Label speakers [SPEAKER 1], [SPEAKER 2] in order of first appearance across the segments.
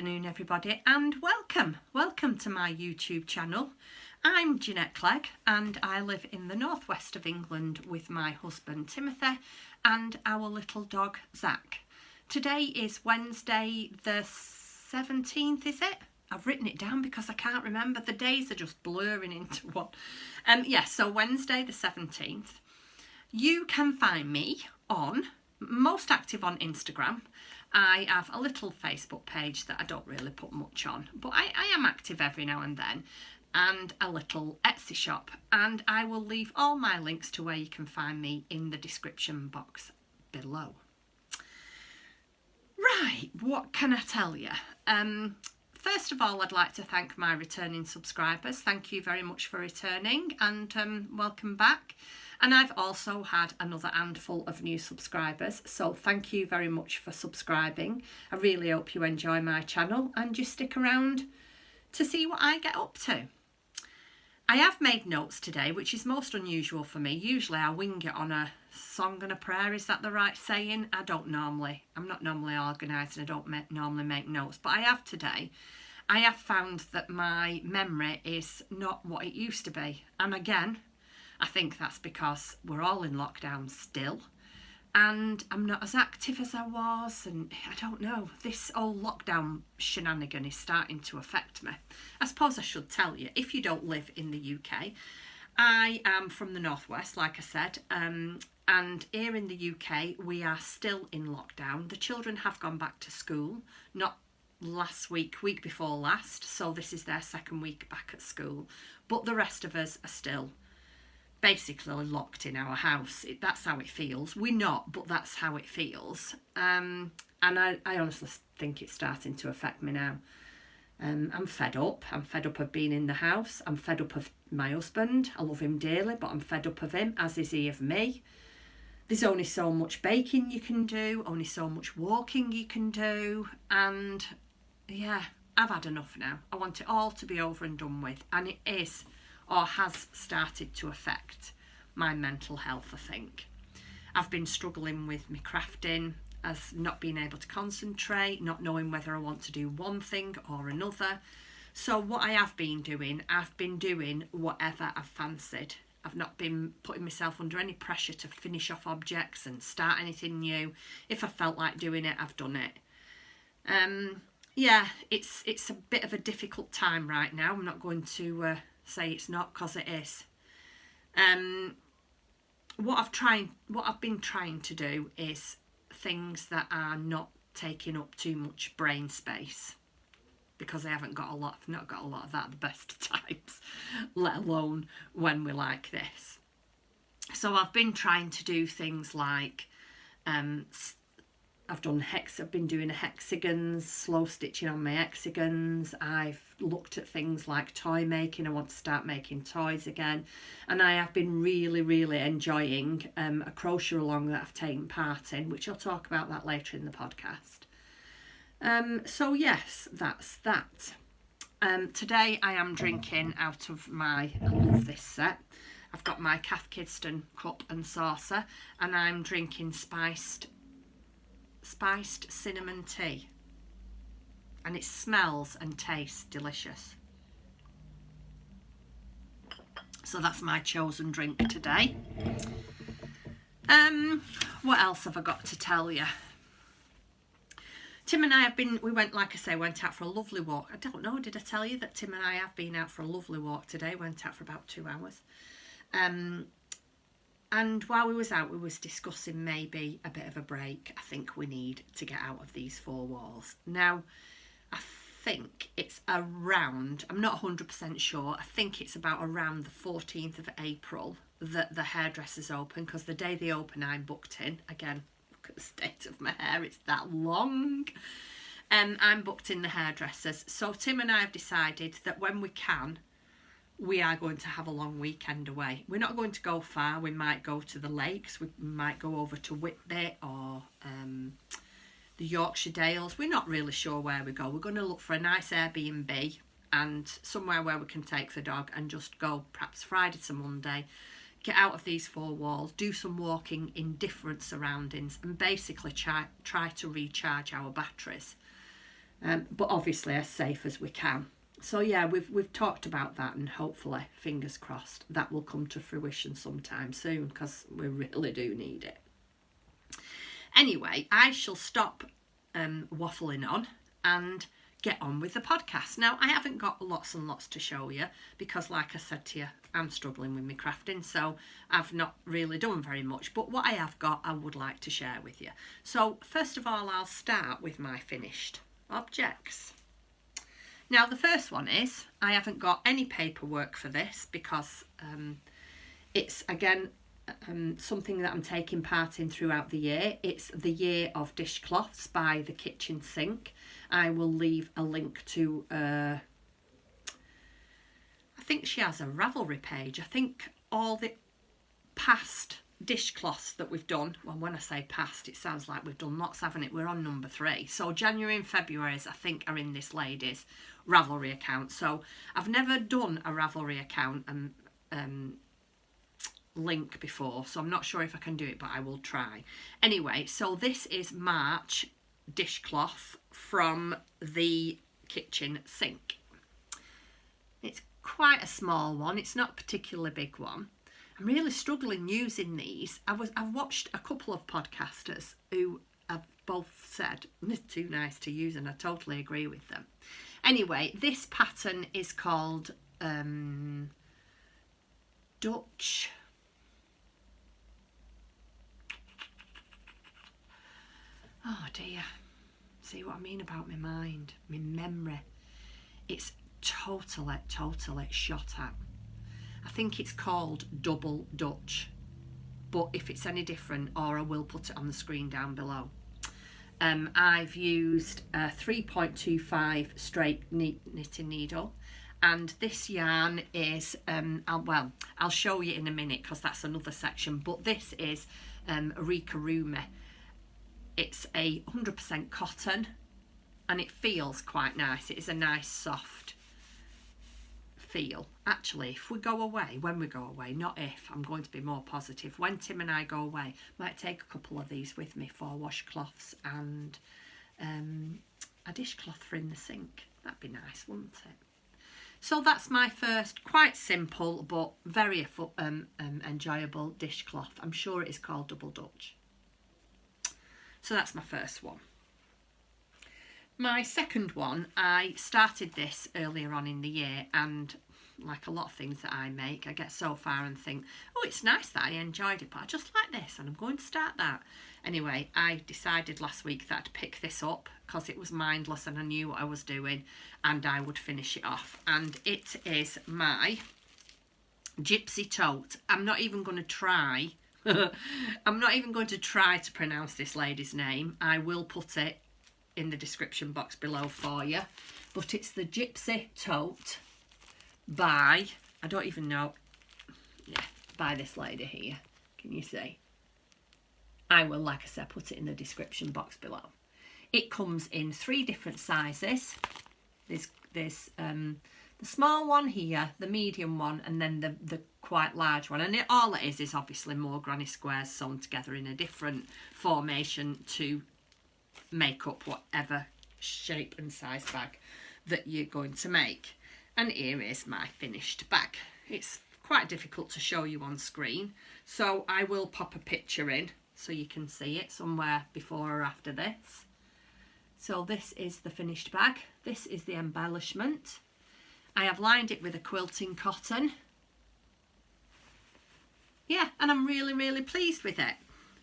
[SPEAKER 1] afternoon everybody, and welcome to my YouTube channel. I'm Jeanette Clegg and I live in the northwest of England with my husband Timothy and our little dog Zach. Today is Wednesday the 17th, is it? I've written it down because I can't remember, the days are just blurring into one. Yes, so Wednesday the 17th. You can find me on, most active on Instagram. I have a little Facebook page that I don't really put much on, but I am active every now and then, and a little Etsy shop, and I will leave all my links to where you can find me in the description box below. Right, what can I tell you? First of all, I'd like to thank my returning subscribers. Thank you very much for returning, and welcome back. And I've also had another handful of new subscribers, so thank you very much for subscribing. I really hope you enjoy my channel and you stick around to see what I get up to. I have made notes today, which is most unusual for me. Usually I wing it on a song and a prayer, is that the right saying? I'm not normally organised and I don't normally make notes, but I have today. I have found that my memory is not what it used to be, and again, I think that's because we're all in lockdown still and I'm not as active as I was, and I don't know, this old lockdown shenanigan is starting to affect me. I suppose I should tell you, if you don't live in the UK, I am from the northwest, like I said, and here in the UK we are still in lockdown. The children have gone back to school, not last week before last, so this is their second week back at school, but the rest of us are still basically locked in our house. That's how it feels. We're not, but that's how it feels. And I honestly think it's starting to affect me now. I'm fed up. I'm fed up of being in the house. I'm fed up of my husband. I love him dearly, but I'm fed up of him, as is he of me. There's only so much baking you can do, only so much walking you can do, and yeah, I've had enough now. I want it all to be over and done with, and it is, or has started to affect my mental health, I think. I've been struggling with my crafting, as not being able to concentrate, not knowing whether I want to do one thing or another. So what I have been doing, I've been doing whatever I've fancied. I've not been putting myself under any pressure to finish off objects and start anything new. If I felt like doing it, I've done it. Yeah, it's a bit of a difficult time right now. I'm not going to say it's not, because it is. What I've been trying to do is things that are not taking up too much brain space, because I haven't got a lot. I've not got a lot of that at the best of times, let alone when we're like this. So I've been trying to do things like I've been doing hexagons, slow stitching on my hexagons. I've looked at things like toy making. I want to start making toys again. And I have been really enjoying a crochet along that I've taken part in, which I'll talk about that later in the podcast. So yes, that's that. Today I am drinking out of I love this set. I've got my Cath Kidston cup and saucer, and I'm drinking spiced cinnamon tea, and it smells and tastes delicious. So that's my chosen drink today. What else have I got to tell you? Tim and I went out for a lovely walk. I don't know, did I tell you that Tim and I have been out for a lovely walk today? Went out for about 2 hours. And while we was out, we was discussing maybe a bit of a break. I think we need to get out of these four walls. Now, I think it's around, I'm not 100% sure, I think it's about around the 14th of April that the hairdressers open, because the day they open I'm booked in. Again, look at the state of my hair, it's that long. I'm booked in the hairdressers. So Tim and I have decided that when we can, we are going to have a long weekend away. We're not going to go far. We might go to the lakes. We might go over to Whitby or the Yorkshire Dales. We're not really sure where we go. We're going to look for a nice Airbnb and somewhere where we can take the dog and just go perhaps Friday to Monday, get out of these four walls, do some walking in different surroundings, and basically try to recharge our batteries. but obviously as safe as we can. So yeah, we've talked about that, and hopefully, fingers crossed, that will come to fruition sometime soon, because we really do need it. Anyway, I shall stop waffling on and get on with the podcast. Now, I haven't got lots and lots to show you because, like I said to you, I'm struggling with my crafting, so I've not really done very much. But what I have got, I would like to share with you. So first of all, I'll start with my finished objects. Now, the first one is, I haven't got any paperwork for this because it's, again, something that I'm taking part in throughout the year. It's the Year of Dishcloths by the Kitchen Sink. I will leave a link to, I think she has a Ravelry page. I think all the past dishcloths that we've done, well, when I say past, it sounds like we've done lots, haven't it? We're on number 3. So January and February's, I think, are in this lady's Ravelry account. So I've never done a Ravelry account and link before, so I'm not sure if I can do it, but I will try. Anyway, so this is March dishcloth from the Kitchen Sink. It's quite a small one. It's not a particularly big one. I'm really struggling using these. I've watched a couple of podcasters who have both said they're too nice to use, and I totally agree with them. Anyway, this pattern is called Dutch. Oh dear. See what I mean about my mind, my memory. It's totally shot at. I think it's called Double Dutch, but if it's any different, or I will put it on the screen down below. I've used a 3.25 straight knitting needle, and this yarn is, I'll show you in a minute because that's another section, but this is Rikarumi. It's a 100% cotton, and it feels quite nice. It is a nice soft feel. Actually, when we go away, not if, I'm going to be more positive. When Tim and I go away, might take a couple of these with me for washcloths and a dishcloth for in the sink. That'd be nice, wouldn't it? So that's my first, quite simple but very enjoyable dishcloth. I'm sure it is called Double Dutch. So that's my first one. My second one, I started this earlier on in the year, and like a lot of things that I make, I get so far and think, oh, it's nice that I enjoyed it, but I just like this and I'm going to start that. Anyway, I decided last week that I'd pick this up because it was mindless and I knew what I was doing, and I would finish it off. And it is my gypsy tote. I'm not even going to try to pronounce this lady's name. I will put it in the description box below for you. But it's the Gypsy Tote by, I don't even know, by this lady here. Can you see? I will, like I said, put it in the description box below. It comes in 3 different sizes. There's the small one here, the medium one, and then the quite large one. And all it is obviously more granny squares sewn together in a different formation to make up whatever shape and size bag that you're going to make. And here is my finished bag. It's quite difficult to show you on screen, so I will pop a picture in so you can see it somewhere before or after this. So this is the finished bag. This is the embellishment. I have lined it with a quilting cotton. Yeah, and I'm really pleased with it.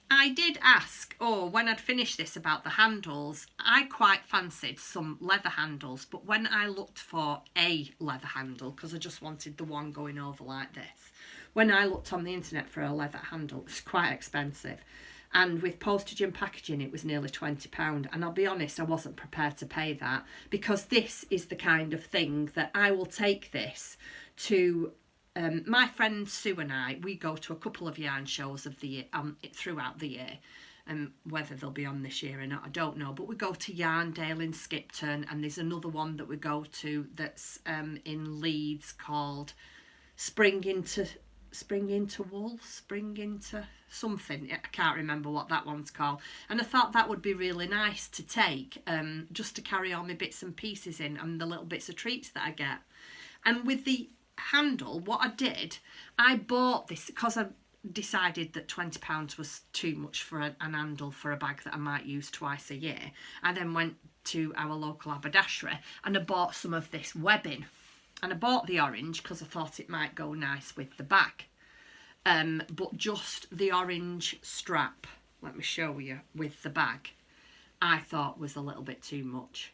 [SPEAKER 1] I did ask, when I'd finished this, about the handles. I quite fancied some leather handles, but when I looked for a leather handle, because I just wanted the one going over like this, when I looked on the internet for a leather handle, it's quite expensive. And with postage and packaging, it was nearly £20. And I'll be honest, I wasn't prepared to pay that, because this is the kind of thing that I will take this to... my friend Sue and I, we go to a couple of yarn shows of the year, throughout the year. Whether they'll be on this year or not, I don't know. But we go to Yarndale in Skipton, and there's another one that we go to that's in Leeds called Spring into spring into wool, spring into something. I can't remember what that one's called. And I thought that would be really nice to take, just to carry all my bits and pieces in and the little bits of treats that I get. And with the handle, what I did, I bought this because I decided that £20 was too much for an handle for a bag that I might use twice a year. I then went to our local haberdashery and I bought some of this webbing. And I bought the orange because I thought it might go nice with the bag. But just the orange strap, let me show you, with the bag, I thought was a little bit too much.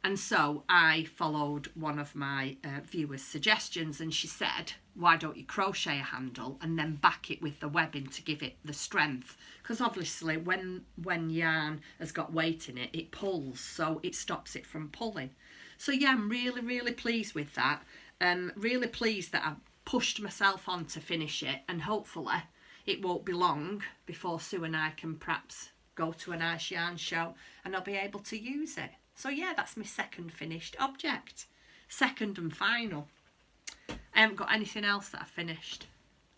[SPEAKER 1] And so I followed one of my viewers' suggestions, and she said, why don't you crochet a handle and then back it with the webbing to give it the strength? Because obviously when yarn has got weight in it, it pulls, so it stops it from pulling. So yeah, I'm really, really pleased with that. Really pleased that I pushed myself on to finish it, and hopefully it won't be long before Sue and I can perhaps go to a nice yarn show and I'll be able to use it. So yeah, that's my second finished object. Second and final. I haven't got anything else that I've finished.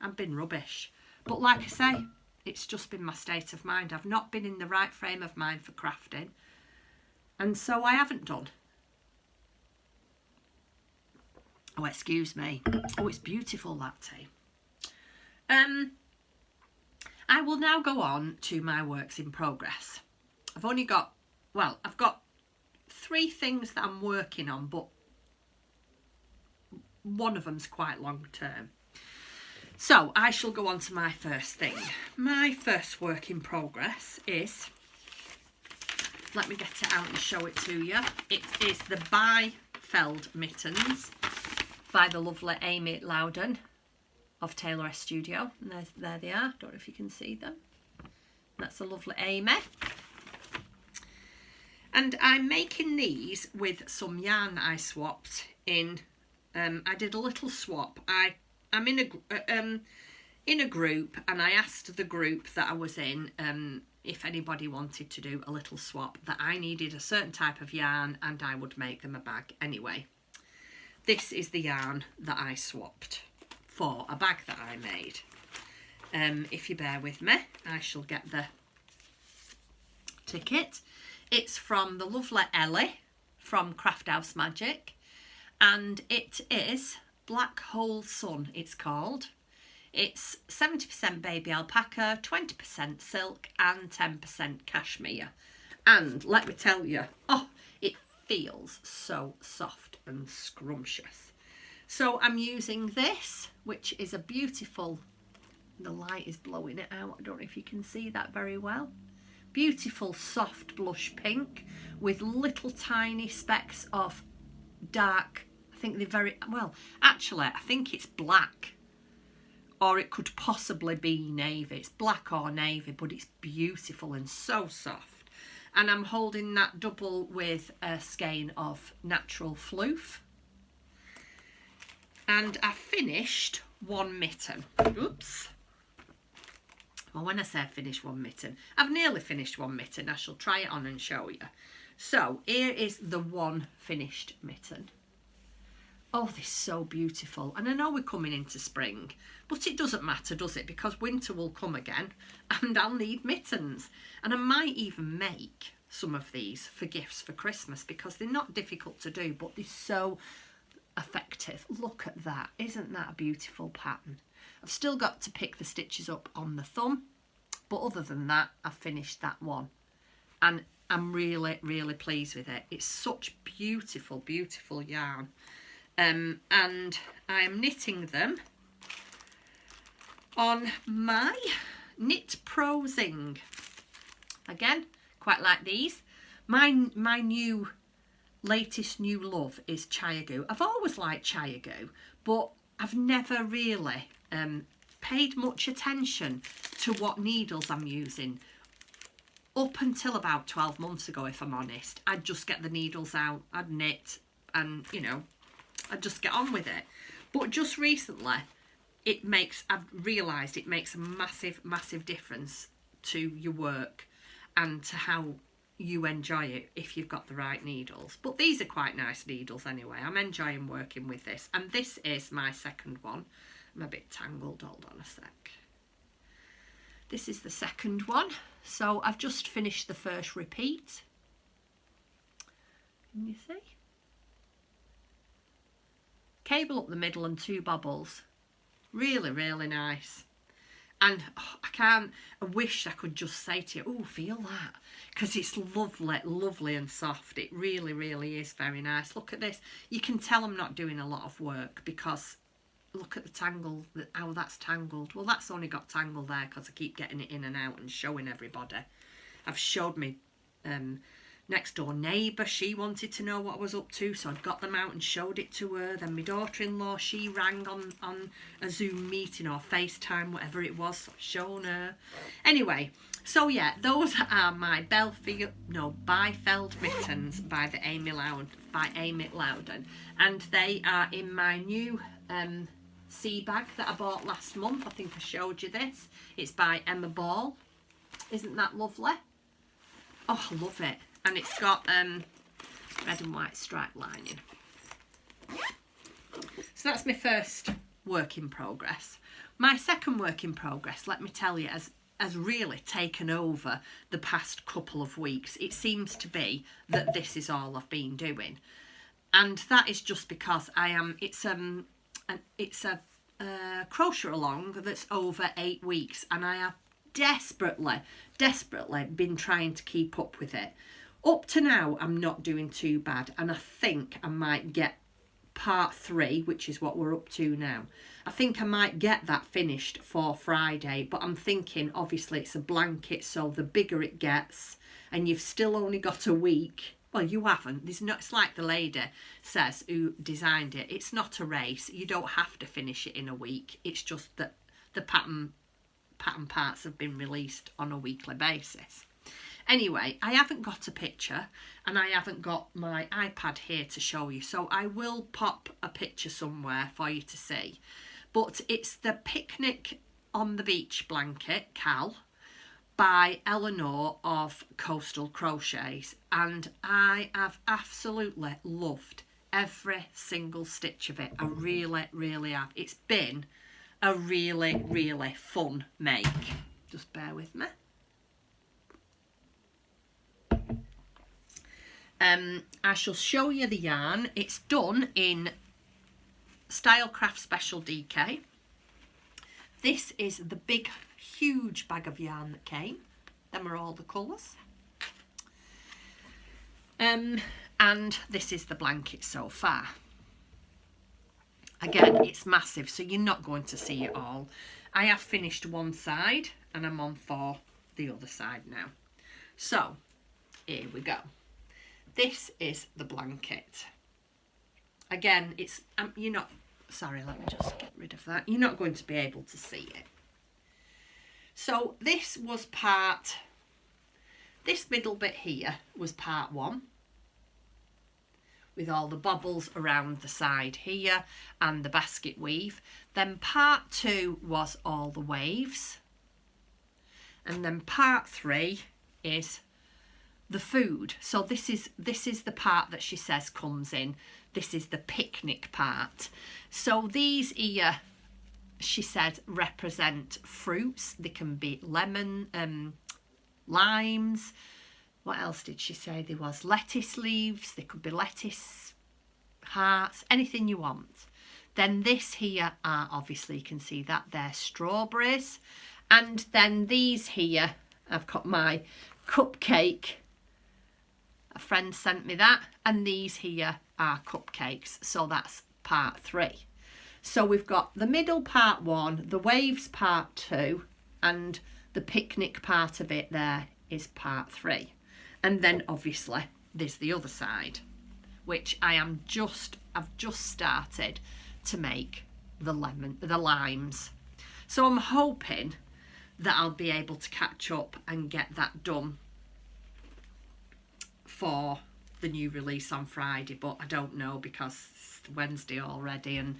[SPEAKER 1] I've been rubbish. But like I say, it's just been my state of mind. I've not been in the right frame of mind for crafting. And so I haven't done. Oh, excuse me. Oh, it's beautiful, that tea. I will now go on to my works in progress. I've got 3 things that I'm working on, but one of them's quite long term. So I shall go on to my first thing. My first work in progress is, let me get it out and show it to you. It is the Bi-Feld mittens by the lovely Amy Loudon of Taylor S Studio. And there they are. Don't know if you can see them. That's the lovely Amy. And I'm making these with some yarn that I swapped in. I did a little swap. I'm in a group, and I asked the group that I was in if anybody wanted to do a little swap, that I needed a certain type of yarn and I would make them a bag anyway. This is the yarn that I swapped for a bag that I made. If you bear with me, I shall get the ticket. It's from the lovely Ellie from Craft House Magic, and it is Black Hole Sun, it's called. It's 70% baby alpaca, 20% silk and 10% cashmere. And let me tell you, oh, it feels so soft and scrumptious. So I'm using this, which is a beautiful, the light is blowing it out, I don't know if you can see that very well. Beautiful soft blush pink with little tiny specks of dark, I think they're very, well, actually I think it's black, or it could possibly be navy. It's black or navy, but it's beautiful and so soft. And I'm holding that double with a skein of natural floof. And I finished one mitten. Oops. Well, when I say I finished one mitten, I've nearly finished one mitten. I shall try it on and show you. So here is the one finished mitten. Oh, this is so beautiful. And I know we're coming into spring, but it doesn't matter, does it? Because winter will come again and I'll need mittens. And I might even make some of these for gifts for Christmas, because they're not difficult to do, but they're so effective. Look at that. Isn't that a beautiful pattern? I've still got to pick the stitches up on the thumb, but other than that, I've finished that one. And I'm really, really pleased with it. It's such beautiful, beautiful yarn. And I am knitting them on my Knit Prosing. Again, quite like these. My new latest new love is Chiagoo. I've always liked Chiagoo, but I've never really paid much attention to what needles I'm using. Up until about 12 months ago, if I'm honest, I'd just get the needles out, I'd knit, and you know, I'd just get on with it. But just recently, I've realised it makes a massive, massive difference to your work and to how you enjoy it if you've got the right needles. But these are quite nice needles anyway. I'm enjoying working with this. And this is my second one. I'm a bit tangled, hold on a sec. This is the second one. So I've just finished the first repeat. Can you see? Cable up the middle and 2 bobbles. Really, really nice. And I wish I could just say to you, oh, feel that. Because it's lovely, lovely and soft. It really, really is very nice. Look at this. You can tell I'm not doing a lot of work because look at the tangle, how that's tangled. Well, that's only got tangled there because I keep getting it in and out and showing everybody. I've showed me next door neighbour, she wanted to know what I was up to, so I'd got them out and showed it to her. Then my daughter-in-law, she rang on a Zoom meeting or FaceTime, whatever it was, so I've shown her. Anyway, so yeah, those are my Biefeld mittens by Amy Loudon, and they are in my new sea bag that I bought last month. I think I showed you this. It's by Emma Ball. Isn't that lovely? Oh, I love it. And it's got red and white stripe lining. So that's my first work in progress. My second work in progress, let me tell you, has really taken over the past couple of weeks. It seems to be that this is all I've been doing. And that is just because it's a crochet along that's over 8 weeks, and I have desperately been trying to keep up with it. Up to now, I'm not doing too bad, and I think I might get part 3, which is what we're up to now. I think I might get that finished for Friday, but I'm thinking, obviously, it's a blanket, so the bigger it gets, and you've still only got a week. Well, you haven't. It's like the lady says who designed it. It's not a race. You don't have to finish it in a week. It's just that the pattern parts have been released on a weekly basis. Anyway, I haven't got a picture and I haven't got my iPad here to show you, so I will pop a picture somewhere for you to see. But it's the Picnic on the Beach blanket, Cal, by Eleanor of Coastal Crochets, and I have absolutely loved every single stitch of it. I really, really have. It's been a really, really fun make. Just bear with me. I shall show you the yarn. It's done in Stylecraft Special DK. This is the big, huge bag of yarn that came. Them are all the colours. And this is the blanket so far. Again, it's massive, so you're not going to see it all. I have finished one side and I'm on for the other side now. So, here we go. This is the blanket. Again, it's, you're not, sorry, let me just get rid of that. You're not going to be able to see it. So this was this middle bit here was part 1. With all the bobbles around the side here and the basket weave. Then part 2 was all the waves. And then part 3 is the food. So this is the part that she says comes in. This is the picnic part. So these here, she said, represent fruits. They can be lemon, limes. What else did she say? There was lettuce leaves. There could be lettuce hearts, anything you want. Then this here are, obviously you can see that they're strawberries. And then these here, I've got my cupcake. A friend sent me that, and these here are cupcakes, so that's part 3. So we've got the middle part 1, the waves part 2, and the picnic part of it there is part 3. And then obviously there's the other side, which I've just started to make the limes. So I'm hoping that I'll be able to catch up and get that done for the new release on Friday, but I don't know because it's Wednesday already, and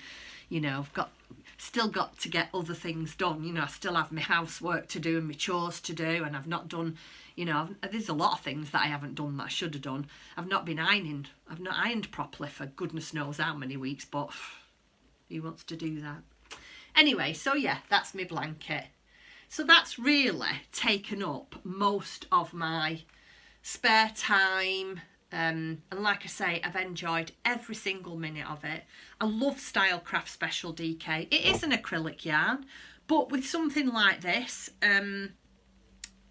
[SPEAKER 1] you know, I've still got to get other things done. You know, I still have my housework to do and my chores to do, and I've not done, you know, there's a lot of things that I haven't done that I should have done. I've not been ironing. I've not ironed properly for goodness knows how many weeks, but who wants to do that? Anyway, so yeah, that's my blanket. So that's really taken up most of my spare time. And like I say, I've enjoyed every single minute of it. I love Stylecraft Special DK. It is an acrylic yarn, but with something like this,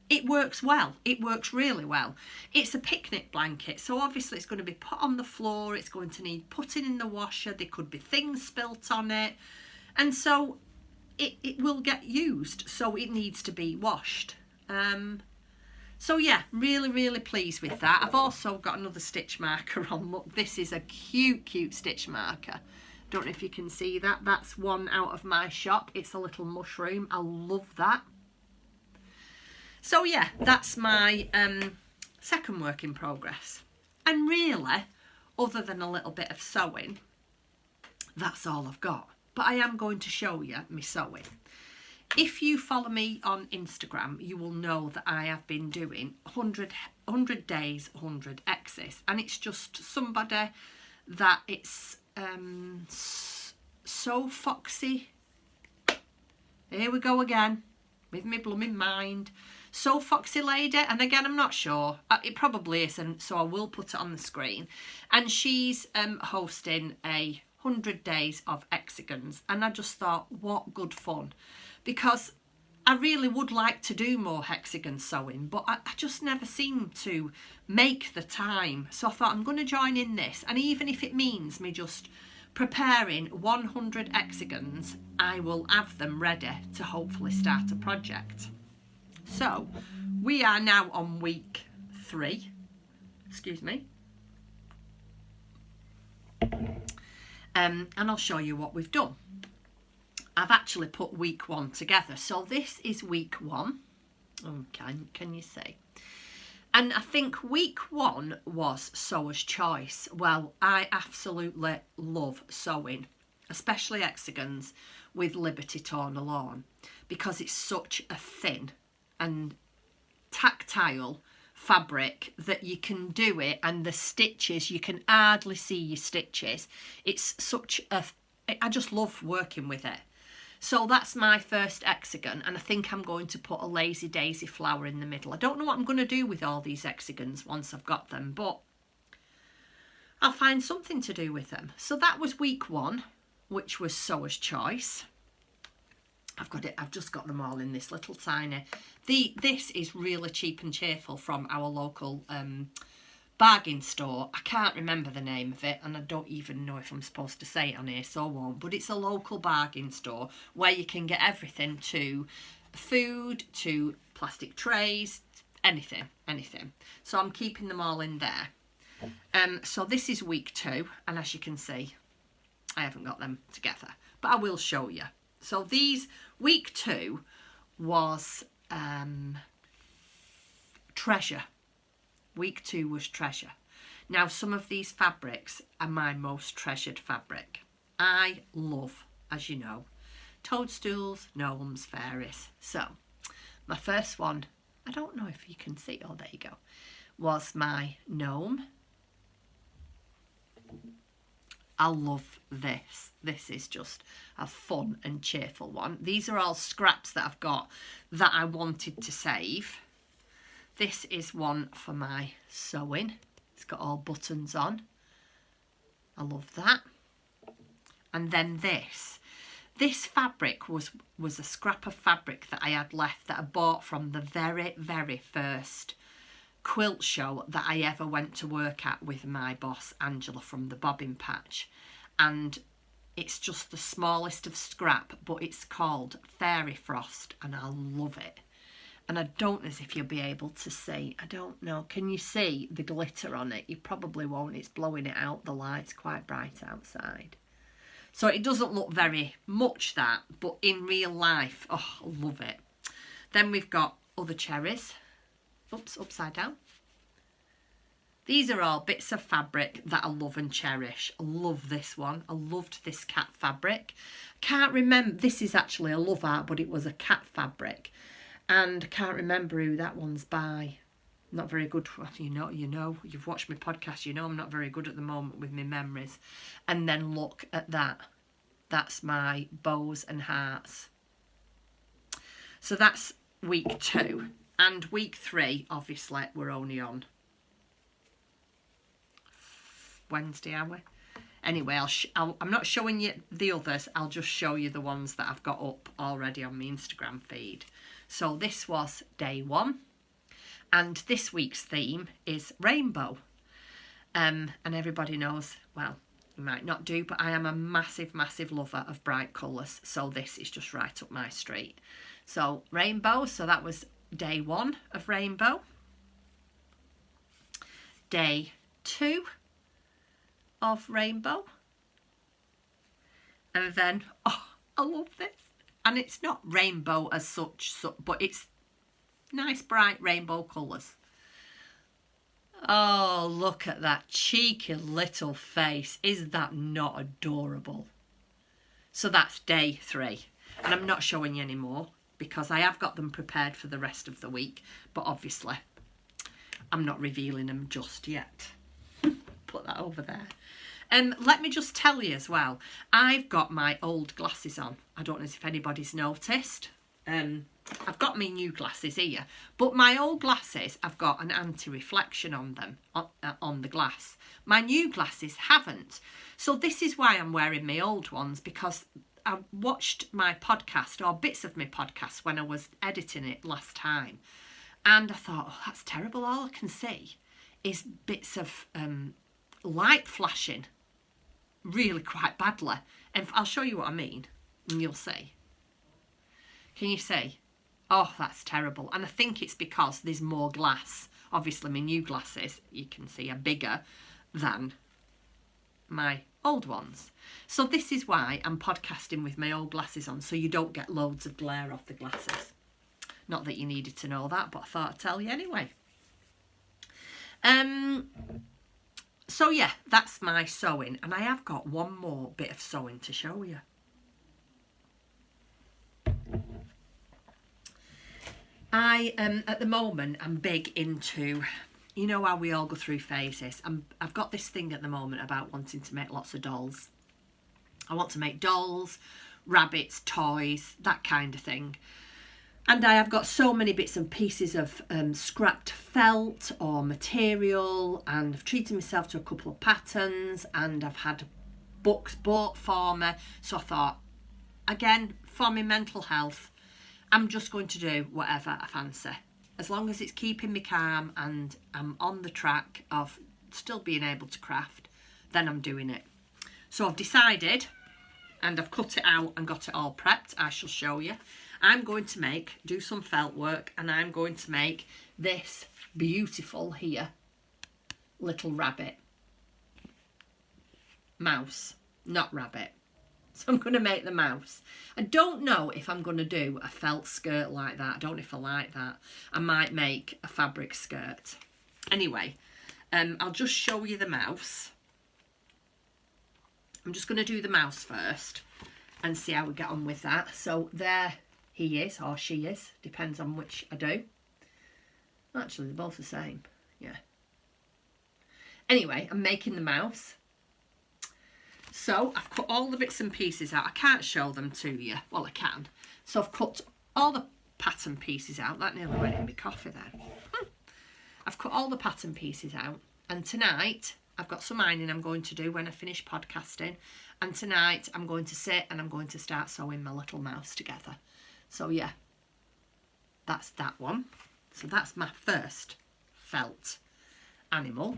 [SPEAKER 1] it works well. It works really well. It's a picnic blanket, so obviously it's going to be put on the floor. It's going to need putting in the washer. There could be things spilt on it. And so it will get used, so it needs to be washed. So yeah, really, really pleased with that. I've also got another stitch marker on. Look, this is a cute, cute stitch marker. Don't know if you can see that. That's one out of my shop. It's a little mushroom. I love that. So yeah, that's my second work in progress. And really, other than a little bit of sewing, that's all I've got. But I am going to show you my sewing. If you follow me on Instagram, you will know that I have been doing 100 days, 100 X's. And it's just somebody that it's so foxy. Here we go again with my blooming mind. So Foxy Lady, and again, I'm not sure. It probably isn't, so I will put it on the screen. And she's hosting a 100 days of hexagons, and I just thought, what good fun, because I really would like to do more hexagon sewing, but I just never seem to make the time. So I thought, I'm going to join in this, and even if it means me just preparing 100 hexagons, I will have them ready to hopefully start a project. So we are now on week 3, excuse me. And I'll show you what we've done. I've actually put week 1 together. So this is week 1. Oh, can you see? And I think week 1 was sewer's choice. Well, I absolutely love sewing, especially hexagons with Liberty Torn Alone, because it's such a thin and tactile fabric that you can do it, and the stitches, you can hardly see your stitches. It's such a, I just love working with it. So that's my first hexagon, and I think I'm going to put a lazy daisy flower in the middle. I don't know what I'm going to do with all these hexagons once I've got them, but I'll find something to do with them. So that was week 1, which was sewer's choice. I've just got them all in this little tiny. This is really cheap and cheerful from our local bargain store. I can't remember the name of it, and I don't even know if I'm supposed to say it on here, so I won't. But it's a local bargain store where you can get everything, to food, to plastic trays, anything. So I'm keeping them all in there. So this is week 2, and as you can see, I haven't got them together, but I will show you. So these, week 2 was treasure. Week 2 was treasure. Now, some of these fabrics are my most treasured fabric. I love, as you know, toadstools, gnomes, fairies. So my first one, I don't know if you can see, oh, there you go, was my gnome. I love this. This is just a fun and cheerful one. These are all scraps that I've got that I wanted to save. This is one for my sewing. It's got all buttons on. I love that. And then this fabric was a scrap of fabric that I had left that I bought from the very, very first quilt show that I ever went to work at with my boss Angela from the Bobbin Patch, and it's just the smallest of scrap, but it's called Fairy Frost, and I love it. And I don't know if you'll be able to see, I don't know, can you see the glitter on it? You probably won't, it's blowing it out, the light's quite bright outside. So it doesn't look very much that, but in real life, oh, I love it. Then we've got other cherries. Oops, upside down. These are all bits of fabric that I love and cherish. I love this one. I loved this cat fabric. Can't remember, this is actually a love art, but it was a cat fabric. And I can't remember who that one's by. Not very good, you know, you've watched my podcast, you know I'm not very good at the moment with my memories. And then look at that. that's my bows and hearts. So that's week 2. And week 3, obviously, we're only on Wednesday, are we? Anyway, I'm not showing you the others. I'll just show you the ones that I've got up already on my Instagram feed. So this was day 1. And this week's theme is rainbow. And everybody knows, well, you might not do, but I am a massive, massive lover of bright colours. So this is just right up my street. So rainbow, so that was day 1 of rainbow. Day 2 of rainbow. And then, oh, I love this. And it's not rainbow as such, but it's nice bright rainbow colours. Oh, look at that cheeky little face. Is that not adorable? So that's day 3. And I'm not showing you any more because I have got them prepared for the rest of the week. But obviously, I'm not revealing them just yet. Put that over there. Let me just tell you as well, I've got my old glasses on. I don't know if anybody's noticed. I've got my new glasses here, but my old glasses, I've got an anti-reflection on them, on the glass. My new glasses haven't. So this is why I'm wearing my old ones, because I watched my podcast, or bits of my podcast, when I was editing it last time. And I thought, oh, that's terrible. All I can see is bits of light flashing really quite badly. And I'll show you what I mean, and you'll see. Can you see? Oh, that's terrible. And I think it's because there's more glass. Obviously, my new glasses, you can see, are bigger than my old ones. So this is why I'm podcasting with my old glasses on, so you don't get loads of glare off the glasses. Not that you needed to know that, but I thought I'd tell you anyway. So yeah, that's my sewing. And I have got one more bit of sewing to show you. At the moment, I'm big into, you know how we all go through phases. I've got this thing at the moment about wanting to make lots of dolls. I want to make dolls, rabbits, toys, that kind of thing. And I have got so many bits and pieces of scrapped felt or material, and I've treated myself to a couple of patterns, and I've had books bought for me. So I thought, again, for my mental health, I'm just going to do whatever I fancy. As long as it's keeping me calm and I'm on the track of still being able to craft, then I'm doing it. So I've decided, and I've cut it out and got it all prepped. I shall show you. I'm going to do some felt work, and I'm going to make this beautiful here little rabbit. Mouse, not rabbit. So I'm going to make the mouse. I don't know if I'm going to do a felt skirt like that. I don't know if I like that. I might make a fabric skirt. Anyway, I'll just show you the mouse. I'm just going to do the mouse first and see how we get on with that. So there he is, or she is. Depends on which I do. Actually, they're both the same. Yeah. Anyway, I'm making the mouse. So I've cut all the bits and pieces out. I can't show them to you. Well, I can. So I've cut all the pattern pieces out. That nearly went in my coffee then. I've cut all the pattern pieces out. And tonight, I've got some ironing I'm going to do when I finish podcasting. And tonight, I'm going to sit and I'm going to start sewing my little mouse together. So yeah, that's that one. So that's my first felt animal.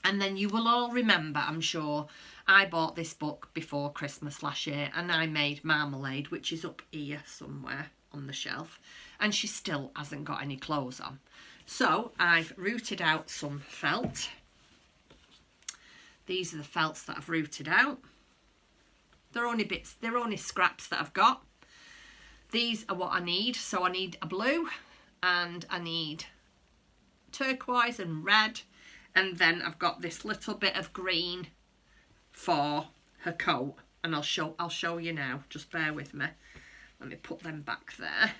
[SPEAKER 1] And then you will all remember, I'm sure, I bought this book before Christmas last year, and I made Marmalade, which is up here somewhere on the shelf, and she still hasn't got any clothes on. So I've rooted out some felt. These are the felts that I've rooted out. They're only bits, they're only scraps that I've got. These are what I need. So I need a blue, and I need turquoise and red. And then I've got this little bit of green for her coat, and I'll show you now. Just bear with me. Let me put them back there.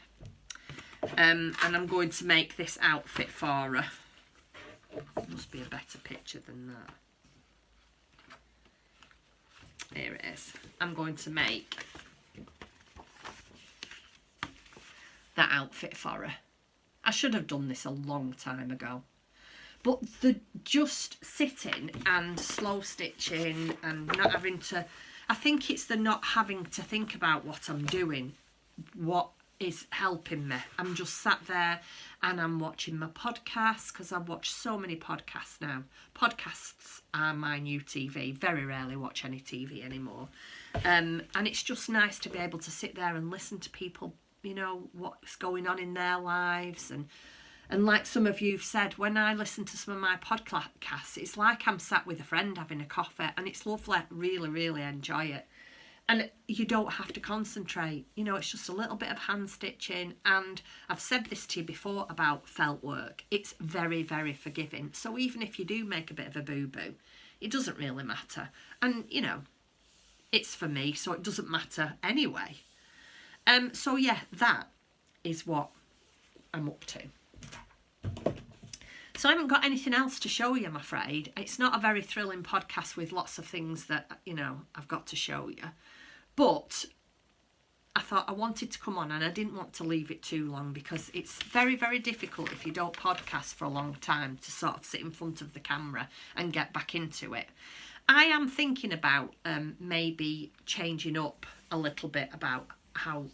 [SPEAKER 1] And I'm going to make this outfit for her. Must be a better picture than that. Here it is. I'm going to make that outfit for her. I should have done this a long time ago. But the just sitting and slow stitching and not having to... I think it's the not having to think about what I'm doing, what is helping me. I'm just sat there and I'm watching my podcasts, because I watch so many podcasts now. Podcasts are my new TV. Very rarely watch any TV anymore. And it's just nice to be able to sit there and listen to people, you know, what's going on in their lives. And like some of you've said, when I listen to some of my podcasts, it's like I'm sat with a friend having a coffee, and it's lovely. Really, really enjoy it. And you don't have to concentrate. You know, it's just a little bit of hand stitching. And I've said this to you before about felt work. It's very, very forgiving. So even if you do make a bit of a boo-boo, it doesn't really matter. And, you know, it's for me, so it doesn't matter anyway. So yeah, that is what I'm up to. So I haven't got anything else to show you, I'm afraid. It's not a very thrilling podcast with lots of things that, you know, I've got to show you. But I thought I wanted to come on, and I didn't want to leave it too long, because it's very, very difficult if you don't podcast for a long time to sort of sit in front of the camera and get back into it. I am thinking about maybe changing up a little bit about how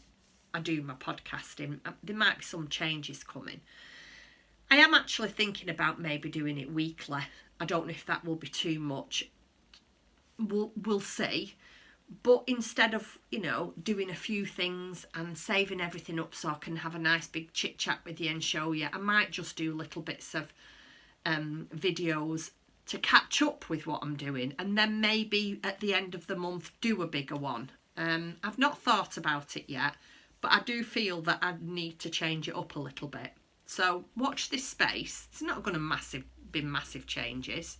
[SPEAKER 1] I do my podcasting. There might be some changes coming. I am actually thinking about maybe doing it weekly. I don't know if that will be too much. We'll see. But instead of, you know, doing a few things and saving everything up so I can have a nice big chit chat with you and show you, I might just do little bits of videos to catch up with what I'm doing, and then maybe at the end of the month do a bigger one. I've not thought about it yet, but I do feel that I need to change it up a little bit. So watch this space. It's not going to be massive changes.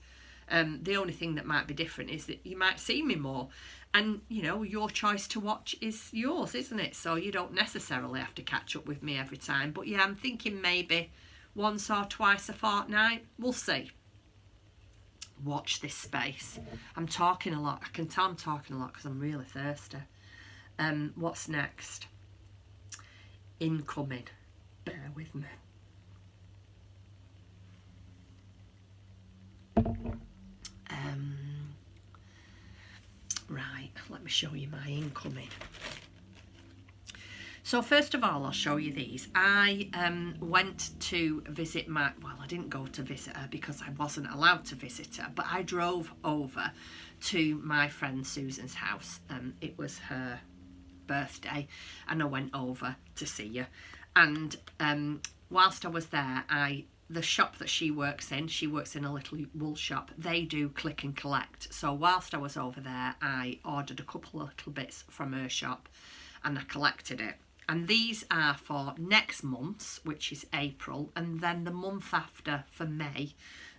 [SPEAKER 1] The only thing that might be different is that you might see me more. And, you know, your choice to watch is yours, isn't it? So you don't necessarily have to catch up with me every time. But yeah, I'm thinking maybe once or twice a fortnight. We'll see. Watch this space. I'm talking a lot. I can tell I'm talking a lot because I'm really thirsty. What's next? Incoming. Bear with me. Right, let me show you my incoming. So first of all, I'll show you these. I went to visit I didn't go to visit her because I wasn't allowed to visit her, but I drove over to my friend Susan's house. It was her birthday, and I went over to see her. And whilst I was there, the shop that she works in a little wool shop. They do click and collect. So whilst I was over there, I ordered a couple of little bits from her shop and I collected it. And these are for next month's, which is April, and then the month after for May.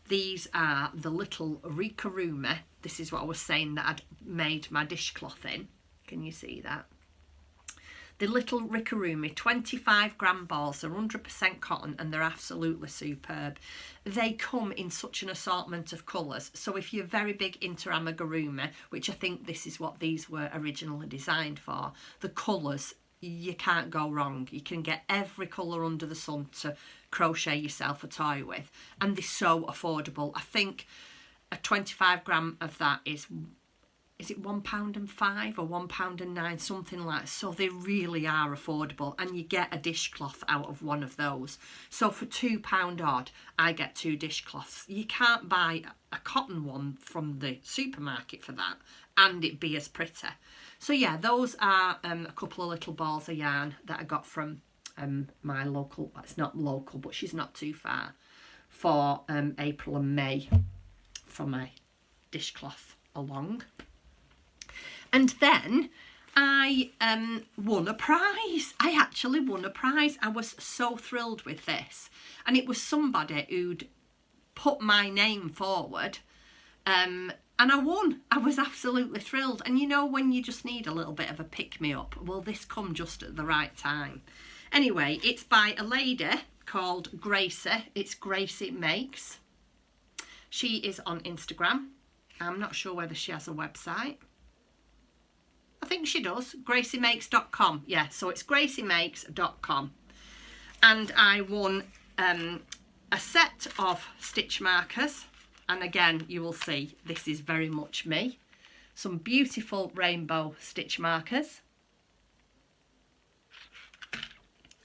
[SPEAKER 1] These are the little Rikarumi. This is what I was saying that I'd made my dishcloth in. Can you see that? The little Rikarumi 25-gram balls. They're 100% cotton and they're absolutely superb. They come in such an assortment of colours. So if you're very big into amigurumi, which I think this is what these were originally designed for, the colours, you can't go wrong. You can get every colour under the sun to crochet yourself a toy with. And they're so affordable. I think a 25-gram of that is it £1.05 or £1.09, something like that. So they really are affordable, and you get a dishcloth out of one of those. So for £2 odd, I get 2 dishcloths. You can't buy a cotton one from the supermarket for that and it be as pretty. So yeah, those are a couple of little balls of yarn that I got from my local, it's not local, but she's not too far, for April and May for my dishcloth along. And then I won a prize. I actually won a prize. I was so thrilled with this. And it was somebody who'd put my name forward. And I won. I was absolutely thrilled. And you know when you just need a little bit of a pick-me-up? Well, this come just at the right time. Anyway, it's by a lady called Gracie. It's Gracie Makes. She is on Instagram. I'm not sure whether she has a website. I think she does. graciemakes.com. Yeah, so it's graciemakes.com. And I won a set of stitch markers. And again, you will see this is very much me. Some beautiful rainbow stitch markers.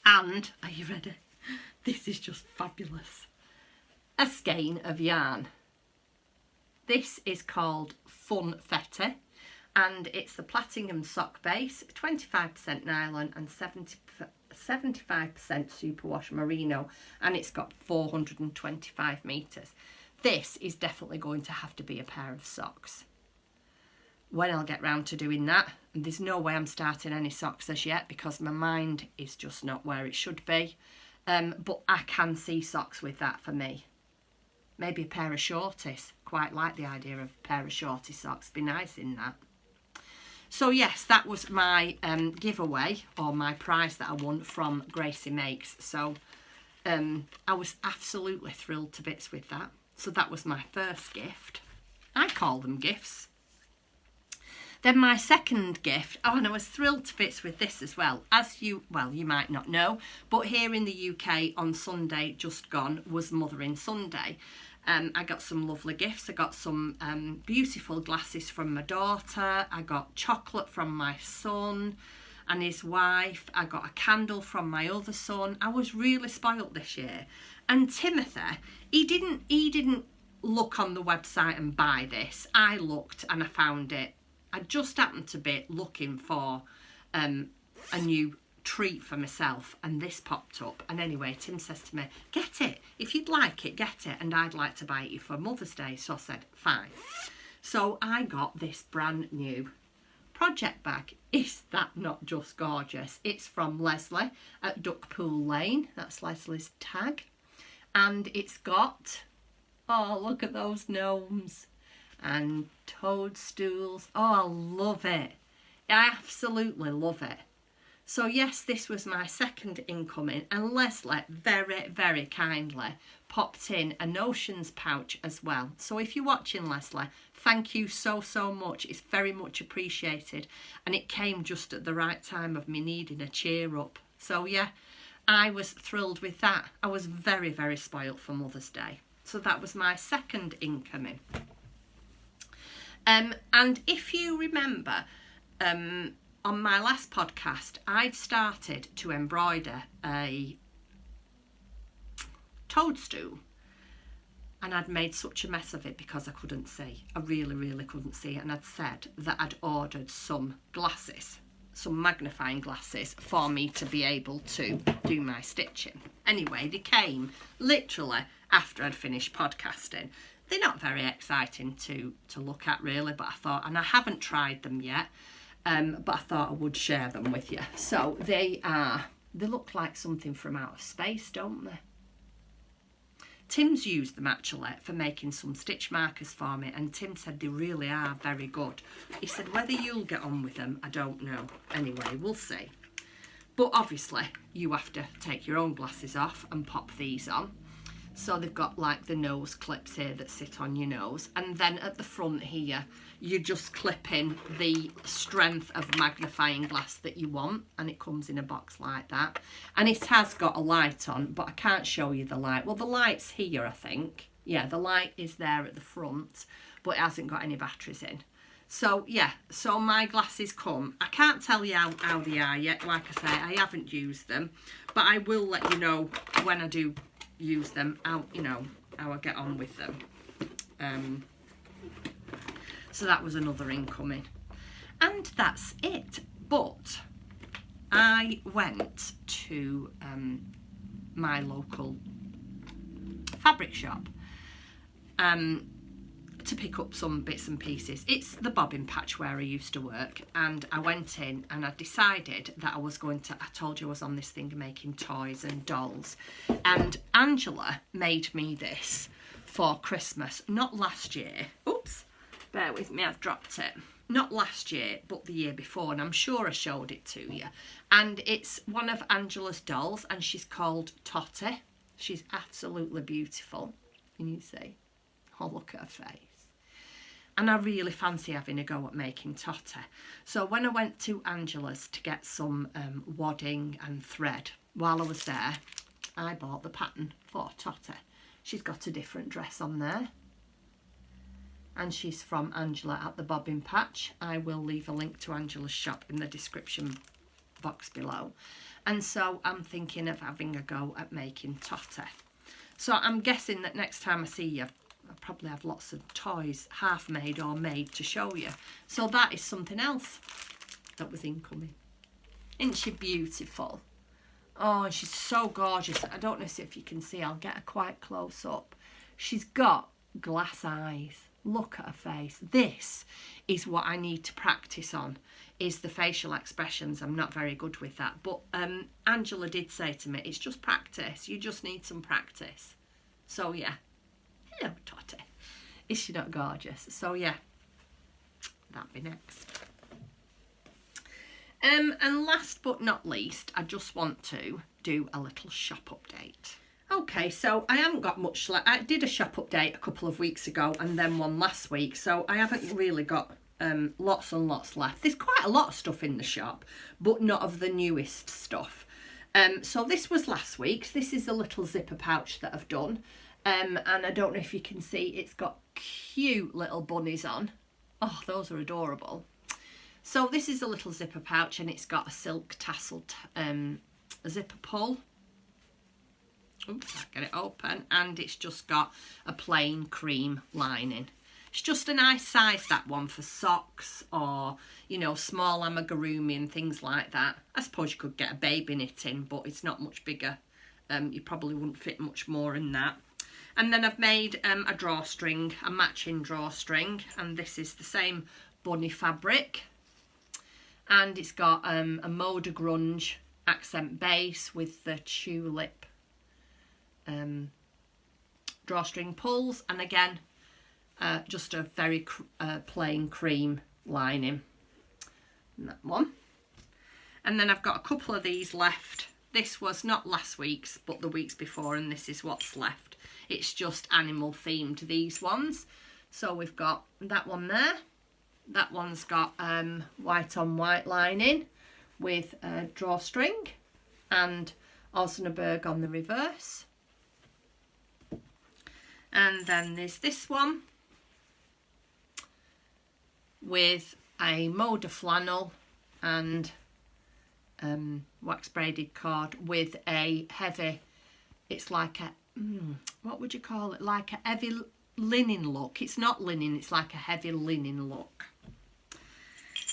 [SPEAKER 1] And, are you ready? This is just fabulous. A skein of yarn. This is called Funfetti, and it's the Platinum sock base, 25% nylon and 75% superwash merino, and it's got 425 metres. This is definitely going to have to be a pair of socks. When I'll get round to doing that, and there's no way I'm starting any socks as yet because my mind is just not where it should be, but I can see socks with that for me. Maybe a pair of shorties. Quite like the idea of a pair of shorty socks. Be nice in that. So yes, that was my giveaway, or my prize that I won from Gracie Makes. So I was absolutely thrilled to bits with that. So that was my first gift. I call them gifts. Then my second gift, oh, and I was thrilled to bits with this as well. As you might not know, but here in the UK on Sunday, just gone, was Mothering Sunday. I got some lovely gifts. I got some beautiful glasses from my daughter. I got chocolate from my son and his wife. I got a candle from my other son. I was really spoilt this year. And Timothy, he didn't look on the website and buy this. I looked and I found it. I just happened to be looking for a new treat for myself, and this popped up. And anyway, Tim says to me, get it. If you'd like it, get it. And I'd like to buy it you for Mother's Day. So I said, fine. So I got this brand new project bag. Is that not just gorgeous? It's from Leslie at Duckpool Lane. That's Leslie's tag. And it's got, oh, look at those gnomes. And toadstools. Oh, I love it. I absolutely love it. So yes, this was my second incoming, and Leslie very, very kindly popped in a notions pouch as well. So if you're watching, Leslie, thank you so much. It's very much appreciated, and it came just at the right time of me needing a cheer up. So yeah, I was thrilled with that. I was very, very spoilt for Mother's Day. So that was my second incoming. And if you remember, on my last podcast, I'd started to embroider a toadstool, and I'd made such a mess of it because I couldn't see. I really, really couldn't see. And I'd said that I'd ordered some glasses, some magnifying glasses, for me to be able to do my stitching. Anyway, they came literally after I'd finished podcasting. They're not very exciting to look at really, but I thought, and I haven't tried them yet, but I thought I would share them with you. So they look like something from outer space, don't they? Tim's used them actually for making some stitch markers for me, and Tim said they really are very good. He said whether you'll get on with them, I don't know. Anyway, we'll see. But obviously you have to take your own glasses off and pop these on. So they've got like the nose clips here that sit on your nose, and then at the front here you just clip in the strength of magnifying glass that you want, and it comes in a box like that. And it has got a light on, but I can't show you the light. Well, the light's here, I think. Yeah, the light is there at the front, but it hasn't got any batteries in. So yeah, so my glasses come. I can't tell you how they are yet. Like I say, I haven't used them, but I will let you know when I do use them, how I get on with them. So that was another incoming, and that's it. But I went to my local fabric shop to pick up some bits and pieces. It's the bobbin patch where I used to work, and I went in and I decided that I was going to, I told you I was on this thing making toys and dolls, and Angela made me this for Christmas, not last year. Oops, bear with me, I've dropped it. Not last year, but the year before, and I'm sure I showed it to you. And it's one of Angela's dolls, and she's called Tote. She's absolutely beautiful. Can you see? Oh, look at her face. and I really fancy having a go at making tote. So when I went to Angela's to get some wadding and thread, while I was there, I bought the pattern for tote. She's got a different dress on there, and she's from Angela at the Bobbin Patch. I will leave a link to Angela's shop in the description box below. And so I'm thinking of having a go at making tote. So I'm guessing that next time I see you, I'll probably have lots of toys half made or made to show you. So that is something else that was incoming. Isn't she beautiful? Oh, she's so gorgeous. I don't know if you can see. I'll get her quite close up. She's got glass eyes. Look at her face. This is what I need to practice on, is the facial expressions. I'm not very good with that. But Angela did say to me, it's just practice. You just need some practice. So, yeah. Hello, Tote. Is she not gorgeous? So, yeah. That'd be next. And last but not least, I just want to do a little shop update. Okay, so I haven't got much left. I did a shop update a couple of weeks ago and then one last week, so I haven't really got lots and lots left. There's quite a lot of stuff in the shop, but not of the newest stuff. So this was last week's. This is a little zipper pouch that I've done, and I don't know if you can see, it's got cute little bunnies on. Oh, those are adorable. So this is a little zipper pouch, and it's got a silk tasseled zipper pull. Oops, I'll get it open, and it's just got a plain cream lining. It's just a nice size, that one, for socks or, you know, small amigurumi and things like that. I suppose you could get a baby knit in, but it's not much bigger. You probably wouldn't fit much more in that. And then I've made a drawstring, a matching drawstring, and this is the same bunny fabric. And it's got a Moda Grunge accent base with the tulip drawstring pulls, and again just a very plain cream lining. And that one. And then I've got a couple of these left. This was not last week's but the weeks before, and this is what's left. It's just animal themed, these ones. So we've got that one there. That one's got white on white lining with a drawstring and Osnaburg on the reverse. And then there's this one with a Moda flannel and wax braided cord with a heavy, it's like a, what would you call it? Like a heavy linen look. It's not linen, it's like a heavy linen look.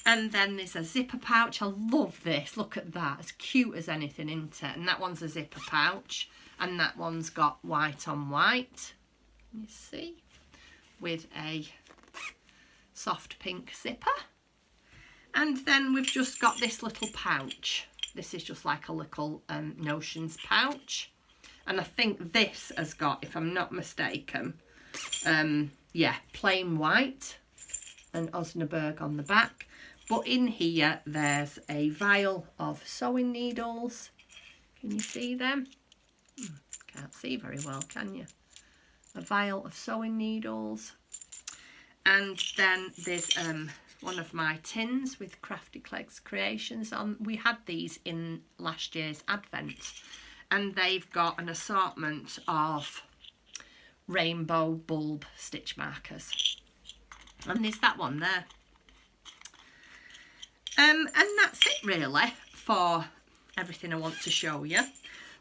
[SPEAKER 1] And then there's a zipper pouch. I love this. Look at that. As cute as anything, isn't it? And that one's a zipper pouch. And that one's got white on white. You see? With a soft pink zipper. And then we've just got this little pouch. This is just like a little notions pouch. And I think this has got, if I'm not mistaken, yeah, plain white and Osnaburg on the back. But in here, there's a vial of sewing needles. Can you see them? Can't see very well, can you? A vial of sewing needles. And then there's one of my tins with Crafty Clegg's creations on. We had these in last year's Advent. And they've got an assortment of rainbow bulb stitch markers. And there's that one there. And that's it really for everything I want to show you.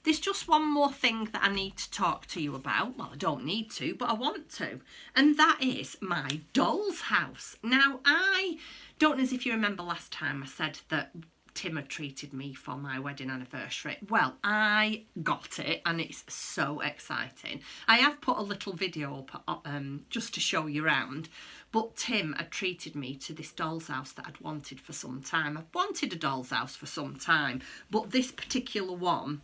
[SPEAKER 1] There's just one more thing that I need to talk to you about. Well, I don't need to, but I want to. And that is my doll's house. Now, I don't know if you remember last time I said that Tim had treated me for my wedding anniversary. Well, I got it and it's so exciting. I have put a little video up just to show you around. But Tim had treated me to this doll's house that I'd wanted for some time. I've wanted a doll's house for some time, but this particular one,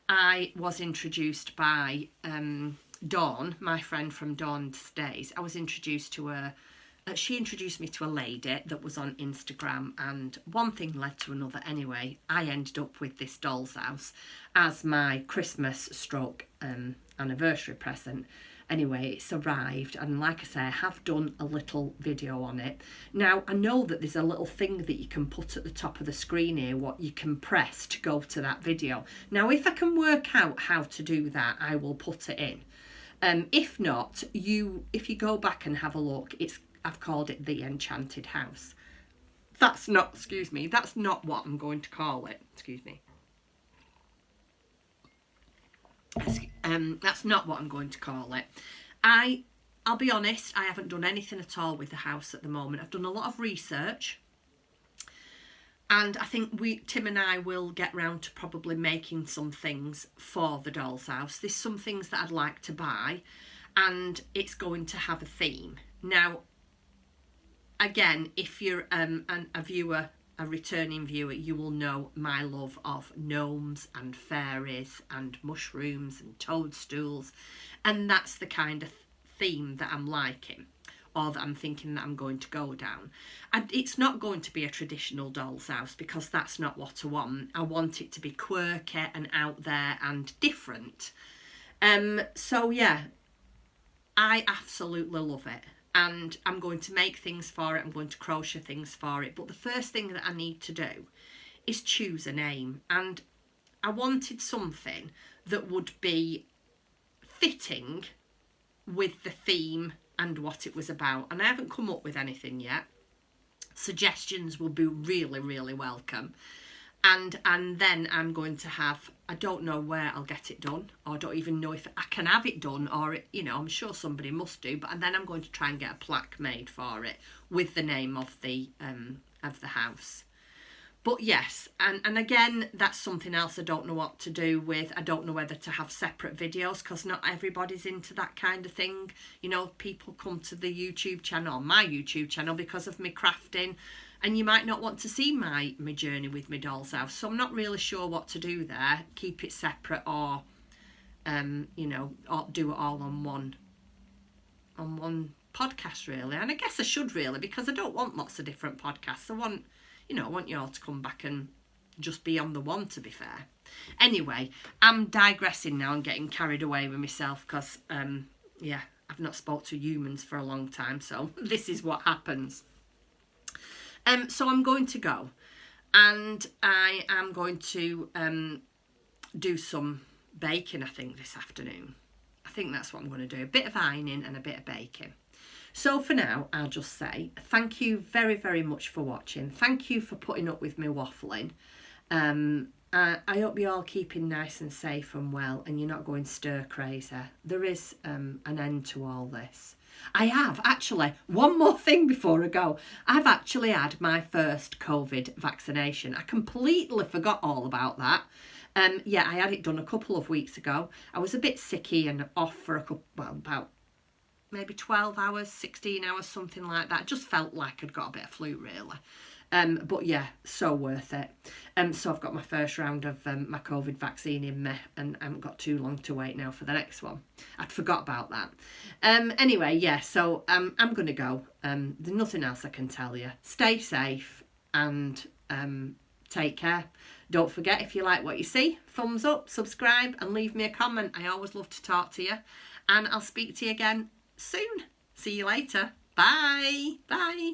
[SPEAKER 1] I was introduced by Dawn, my friend from Dawn's Days. I was introduced to her. She introduced me to a lady that was on Instagram, and one thing led to another. Anyway, I ended up with this doll's house as my Christmas / anniversary present. Anyway, it's arrived, and like I say, I have done a little video on it. Now, I know that there's a little thing that you can put at the top of the screen here, what you can press to go to that video. Now, if I can work out how to do that, I will put it in. If not, if you go back and have a look, I've called it the Enchanted House. That's not what I'm going to call it. Excuse me. That's not what I'm going to call it. I'll be honest, I haven't done anything at all with the house at the moment. I've done a lot of research, and I think Tim and I will get round to probably making some things for the doll's house. There's some things that I'd like to buy, and it's going to have a theme. Now, again, if you're a viewer, a returning viewer, you will know my love of gnomes and fairies and mushrooms and toadstools, and that's the kind of theme that I'm liking, or that I'm thinking that I'm going to go down. And it's not going to be a traditional doll's house, because that's not what I want. I want it to be quirky and out there and different. So yeah, I absolutely love it. And I'm going to make things for it, I'm going to crochet things for it. But the first thing that I need to do is choose a name. And I wanted something that would be fitting with the theme and what it was about. And I haven't come up with anything yet. Suggestions will be really, really welcome. And then I'm going to have, I don't know where I'll get it done, or I don't even know if I can have it done, or I'm sure somebody must do, and then I'm going to try and get a plaque made for it with the name of the house. But yes, and again, that's something else I don't know what to do with. I don't know whether to have separate videos, because not everybody's into that kind of thing. People come to the YouTube channel, my YouTube channel, because of me crafting, and you might not want to see my journey with my doll's house. So I'm not really sure what to do there. Keep it separate, or or do it all on one podcast, really. And I guess I should, really, because I don't want lots of different podcasts. I want you all to come back and just be on the one, to be fair. Anyway, I'm digressing now and getting carried away with myself, because I've not spoke to humans for a long time, so this is what happens. So I'm going to go, and I am going to do some baking, I think, this afternoon. I think that's what I'm going to do. A bit of ironing and a bit of baking. So for now, I'll just say thank you very, very much for watching. Thank you for putting up with me waffling. I hope you're all keeping nice and safe and well, and you're not going stir crazy. There is an end to all this. I have actually, one more thing before I go. I've actually had my first COVID vaccination. I completely forgot all about that. I had it done a couple of weeks ago. I was a bit sicky and off for about maybe 12 hours, 16 hours, something like that. Just felt like I'd got a bit of flu, really. But yeah, so worth it. So I've got my first round of my COVID vaccine in me, and I haven't got too long to wait now for the next one. I'd forgot about that. Anyway, yeah, so I'm going to go. There's nothing else I can tell you. Stay safe and take care. Don't forget, if you like what you see, thumbs up, subscribe, and leave me a comment. I always love to talk to you, and I'll speak to you again soon. See you later. Bye. Bye.